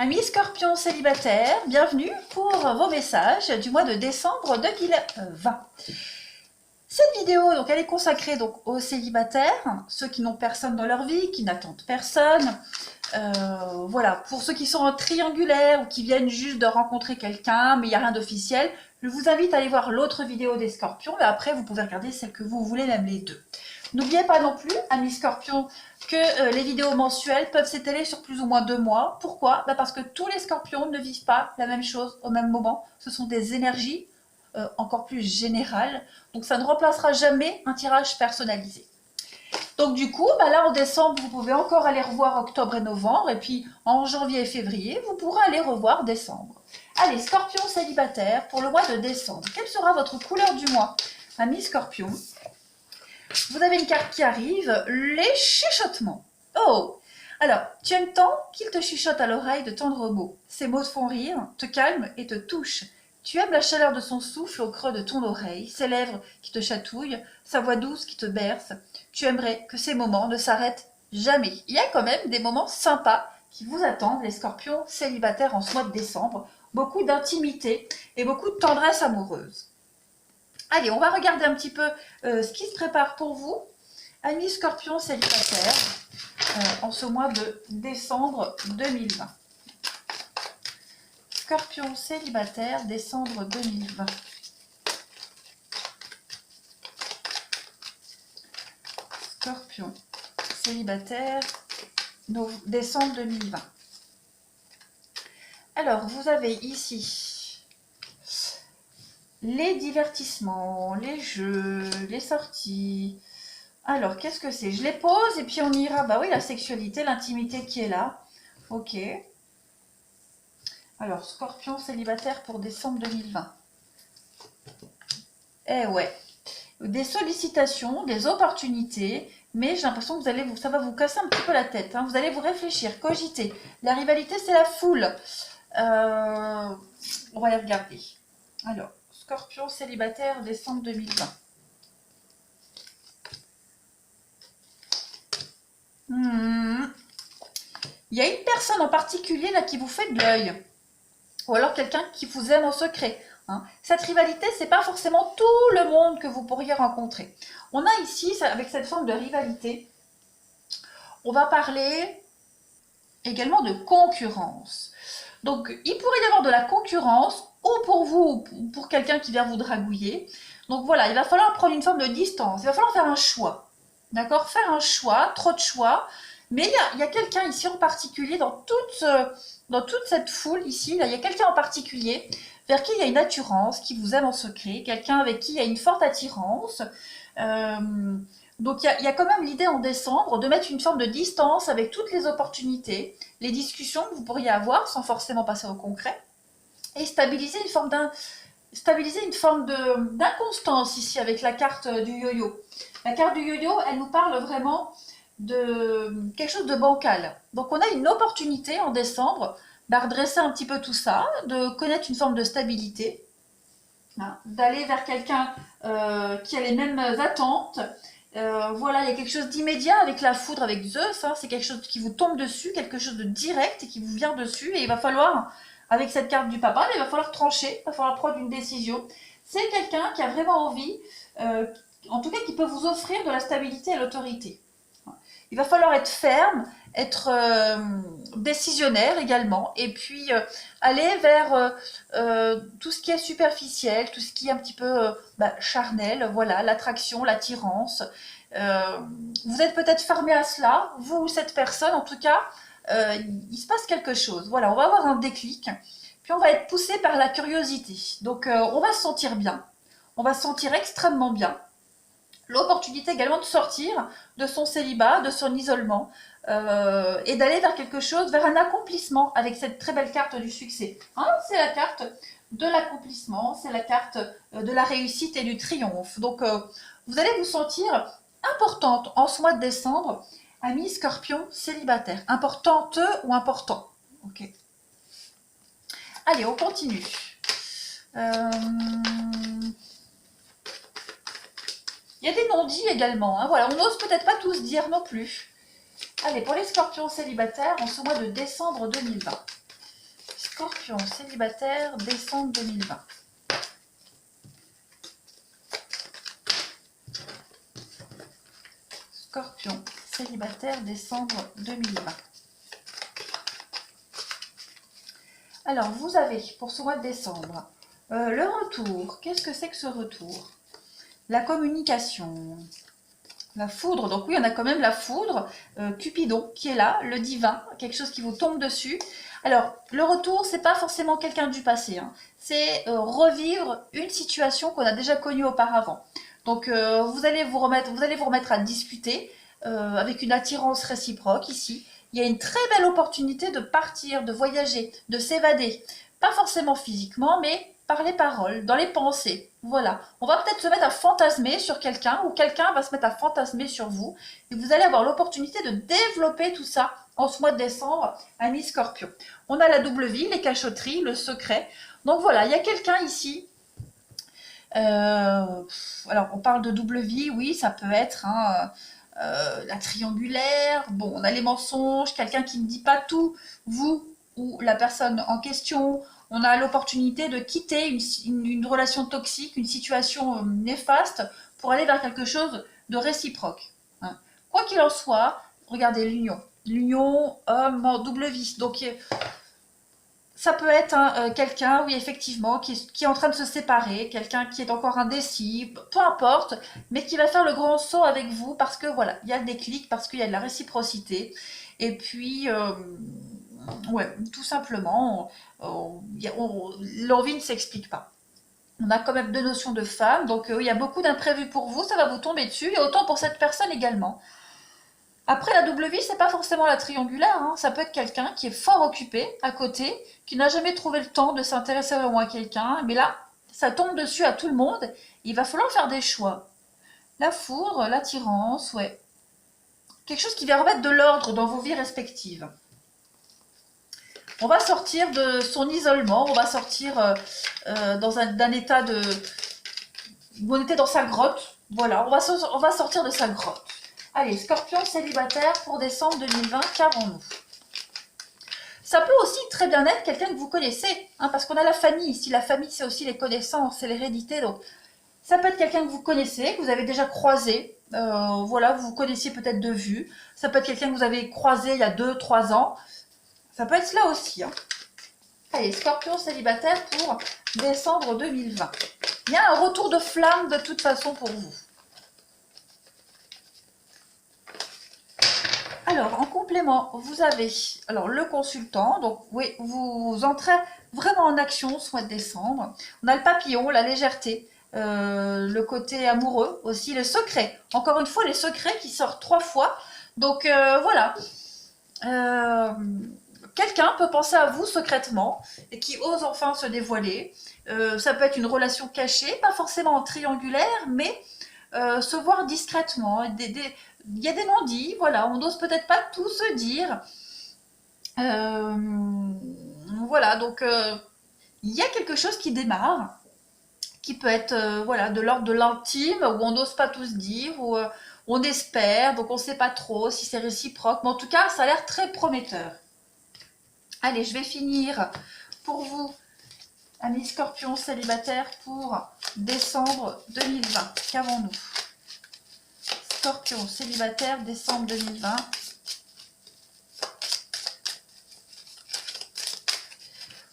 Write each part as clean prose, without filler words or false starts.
Amis Scorpions célibataires, bienvenue pour vos messages du mois de décembre 2020. Cette vidéo, donc, elle est consacrée donc, aux célibataires, ceux qui n'ont personne dans leur vie, qui n'attendent personne. Voilà, pour ceux qui sont en triangulaire ou qui viennent juste de rencontrer quelqu'un, mais il n'y a rien d'officiel, je vous invite à aller voir l'autre vidéo des Scorpions, mais après vous pouvez regarder celle que vous voulez, même les deux. N'oubliez pas non plus, amis Scorpions, que les vidéos mensuelles peuvent s'étaler sur plus ou moins 2 mois. Pourquoi? Parce que tous les Scorpions ne vivent pas la même chose au même moment. Ce sont des énergies encore plus générales. Donc ça ne remplacera jamais un tirage personnalisé. Donc du coup, là en décembre, vous pouvez encore aller revoir octobre et novembre. Et puis en janvier et février, vous pourrez aller revoir décembre. Allez, Scorpions célibataires pour le mois de décembre. Quelle sera votre couleur du mois? Amis Scorpions, vous avez une carte qui arrive, les chuchotements. Oh! Alors, tu aimes tant qu'il te chuchote à l'oreille de tendres mots. Ces mots te font rire, te calment et te touchent. Tu aimes la chaleur de son souffle au creux de ton oreille, ses lèvres qui te chatouillent, sa voix douce qui te berce. Tu aimerais que ces moments ne s'arrêtent jamais. Il y a quand même des moments sympas qui vous attendent, les Scorpions célibataires en ce mois de décembre. Beaucoup d'intimité et beaucoup de tendresse amoureuse. Allez, on va regarder un petit peu ce qui se prépare pour vous, amis Scorpions célibataires, en ce mois de décembre 2020. Scorpions célibataires, décembre 2020. Scorpions célibataires, décembre 2020. Alors, vous avez ici les divertissements, les jeux, les sorties. Alors, qu'est-ce que c'est? Je les pose et puis on ira. Bah oui, la sexualité, l'intimité qui est là. Ok. Alors, Scorpion célibataire pour décembre 2020. Eh ouais. Des sollicitations, des opportunités, mais j'ai l'impression que ça va vous casser un petit peu la tête. Hein. Vous allez vous réfléchir, cogiter. La rivalité, c'est la foule. On va y regarder. Alors, Scorpion célibataire, décembre 2020. Il y a une personne en particulier là qui vous fait de l'œil. Ou alors quelqu'un qui vous aime en secret. Hein. Cette rivalité, c'est pas forcément tout le monde que vous pourriez rencontrer. On a ici, avec cette forme de rivalité, on va parler également de concurrence. Donc, il pourrait y avoir de la concurrence, ou pour vous, ou pour quelqu'un qui vient vous dragouiller. Donc voilà, il va falloir prendre une forme de distance. Il va falloir faire un choix. D'accord? Faire un choix, trop de choix. Mais il y a quelqu'un ici en particulier, dans toute cette foule ici, là, il y a quelqu'un en particulier vers qui il y a une attirance, qui vous aime en secret, quelqu'un avec qui il y a une forte attirance. Donc il y a quand même l'idée en décembre de mettre une forme de distance avec toutes les opportunités, les discussions que vous pourriez avoir sans forcément passer au concret, et stabiliser une forme d'inconstance ici avec la carte du yo-yo. La carte du yo-yo, elle nous parle vraiment de quelque chose de bancal. Donc on a une opportunité en décembre de redresser un petit peu tout ça, de connaître une forme de stabilité, hein, d'aller vers quelqu'un qui a les mêmes attentes. Voilà, il y a quelque chose d'immédiat avec la foudre, avec Zeus, hein, c'est quelque chose qui vous tombe dessus, quelque chose de direct et qui vous vient dessus, et il va falloir, avec cette carte du papa, il va falloir trancher, il va falloir prendre une décision. C'est quelqu'un qui a vraiment envie, en tout cas qui peut vous offrir de la stabilité et l'autorité. Il va falloir être ferme, être décisionnaire également, et puis aller vers tout ce qui est superficiel, tout ce qui est un petit peu charnel, voilà, l'attraction, l'attirance. Vous êtes peut-être fermé à cela, vous ou cette personne, en tout cas, il se passe quelque chose. Voilà, on va avoir un déclic, puis on va être poussé par la curiosité. Donc on va se sentir bien, on va se sentir extrêmement bien. L'opportunité également de sortir de son célibat, de son isolement, et d'aller vers quelque chose, vers un accomplissement avec cette très belle carte du succès. Hein, c'est la carte de l'accomplissement, c'est la carte de la réussite et du triomphe. Donc vous allez vous sentir importante en ce mois de décembre, amis Scorpion célibataires. Importante ou important? Ok. Allez, on continue. Il y a des non-dits également. Hein. Voilà, on n'ose peut-être pas tous dire non plus. Allez, pour les Scorpions célibataires, en ce mois de décembre 2020. Scorpion, célibataire, décembre 2020. Scorpion, célibataire, décembre 2020. Alors, vous avez, pour ce mois de décembre, le retour. Qu'est-ce que c'est que ce retour? La communication, la foudre. Donc oui, on a quand même la foudre, Cupidon qui est là, le divin, quelque chose qui vous tombe dessus. Alors, le retour, c'est pas forcément quelqu'un du passé, hein. C'est revivre une situation qu'on a déjà connue auparavant. Donc, vous allez vous remettre à discuter avec une attirance réciproque ici. Il y a une très belle opportunité de partir, de voyager, de s'évader. Pas forcément physiquement, mais par les paroles, dans les pensées. Voilà. On va peut-être se mettre à fantasmer sur quelqu'un ou quelqu'un va se mettre à fantasmer sur vous. Et vous allez avoir l'opportunité de développer tout ça en ce mois de décembre, amis Scorpion. On a la double vie, les cachotteries, le secret. Donc voilà, il y a quelqu'un ici. Alors, on parle de double vie, oui, ça peut être la triangulaire. Bon, on a les mensonges, quelqu'un qui ne dit pas tout, vous ou la personne en question. On a l'opportunité de quitter une relation toxique, une situation néfaste pour aller vers quelque chose de réciproque, hein. Quoi qu'il en soit, regardez l'union. L'union homme-double vie. Donc, ça peut être quelqu'un, oui, effectivement, qui est en train de se séparer, quelqu'un qui est encore indécis, peu importe, mais qui va faire le grand saut avec vous parce que, voilà, il y a le déclic, parce qu'il y a de la réciprocité. Et puis, ouais, tout simplement, l'envie ne s'explique pas. On a quand même deux notions de femme, donc il y a beaucoup d'imprévus pour vous, ça va vous tomber dessus, et autant pour cette personne également. Après, la double vie, c'est pas forcément la triangulaire, hein. Ça peut être quelqu'un qui est fort occupé à côté, qui n'a jamais trouvé le temps de s'intéresser vraiment à quelqu'un, mais là, ça tombe dessus à tout le monde. Il va falloir faire des choix. La foudre, l'attirance, ouais. Quelque chose qui va remettre de l'ordre dans vos vies respectives. On va sortir de son isolement, on va sortir d'un état où on était dans sa grotte. Voilà, on va sortir de sa grotte. Allez, Scorpion célibataire pour décembre 2020, qu'avons-nous? Ça peut aussi très bien être quelqu'un que vous connaissez, hein, parce qu'on a la famille ici. La famille, c'est aussi les connaissances, c'est l'hérédité. Donc, ça peut être quelqu'un que vous connaissez, que vous avez déjà croisé. Voilà, vous vous connaissiez peut-être de vue. Ça peut être quelqu'un que vous avez croisé il y a 2-3 ans. Ça peut être cela aussi, hein. Allez, Scorpion célibataire pour décembre 2020. Il y a un retour de flamme de toute façon pour vous. Alors, en complément, vous avez le consultant. Donc, oui, vous entrez vraiment en action ce mois de décembre. On a le papillon, la légèreté, le côté amoureux aussi, le secret. Encore une fois, les secrets qui sortent 3 fois. Donc, voilà. Quelqu'un peut penser à vous secrètement et qui ose enfin se dévoiler. Ça peut être une relation cachée, pas forcément triangulaire, mais se voir discrètement. Il y a des non-dits, voilà, on n'ose peut-être pas tout se dire. Voilà, donc il y a quelque chose qui démarre, qui peut être voilà, de l'ordre de l'intime, où on n'ose pas tout se dire, où on espère, donc on ne sait pas trop si c'est réciproque, mais en tout cas, ça a l'air très prometteur. Allez, je vais finir pour vous, amis Scorpions célibataires, pour décembre 2020. Qu'avons-nous? Scorpion célibataire, décembre 2020.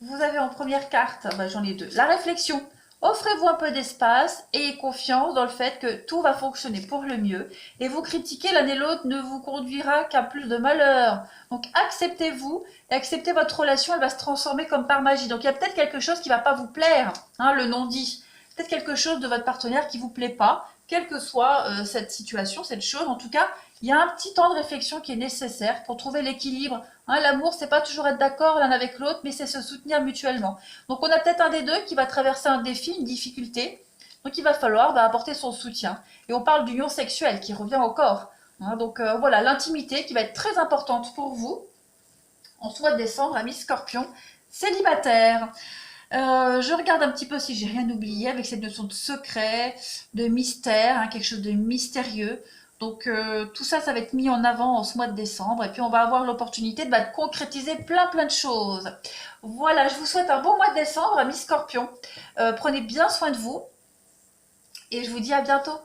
Vous avez en première carte, j'en ai 2, la réflexion. Offrez-vous un peu d'espace et confiance dans le fait que tout va fonctionner pour le mieux. Et vous critiquer l'un et l'autre ne vous conduira qu'à plus de malheur. Donc acceptez-vous et acceptez votre relation, elle va se transformer comme par magie. Donc il y a peut-être quelque chose qui ne va pas vous plaire, hein, le non-dit. Peut-être quelque chose de votre partenaire qui ne vous plaît pas, quelle que soit cette situation, cette chose. En tout cas, il y a un petit temps de réflexion qui est nécessaire pour trouver l'équilibre. Hein, l'amour, c'est pas toujours être d'accord l'un avec l'autre, mais c'est se soutenir mutuellement. Donc on a peut-être un des deux qui va traverser un défi, une difficulté. Donc il va falloir apporter son soutien. Et on parle d'union sexuelle qui revient au corps. Hein, donc voilà, l'intimité qui va être très importante pour vous en ce mois de décembre, amis Scorpion, célibataire. Je regarde un petit peu si j'ai rien oublié avec cette notion de secret, de mystère, hein, quelque chose de mystérieux. Donc tout ça, ça va être mis en avant en ce mois de décembre. Et puis on va avoir l'opportunité de concrétiser plein de choses. Voilà, je vous souhaite un bon mois de décembre, amis Scorpions. Prenez bien soin de vous. Et je vous dis à bientôt.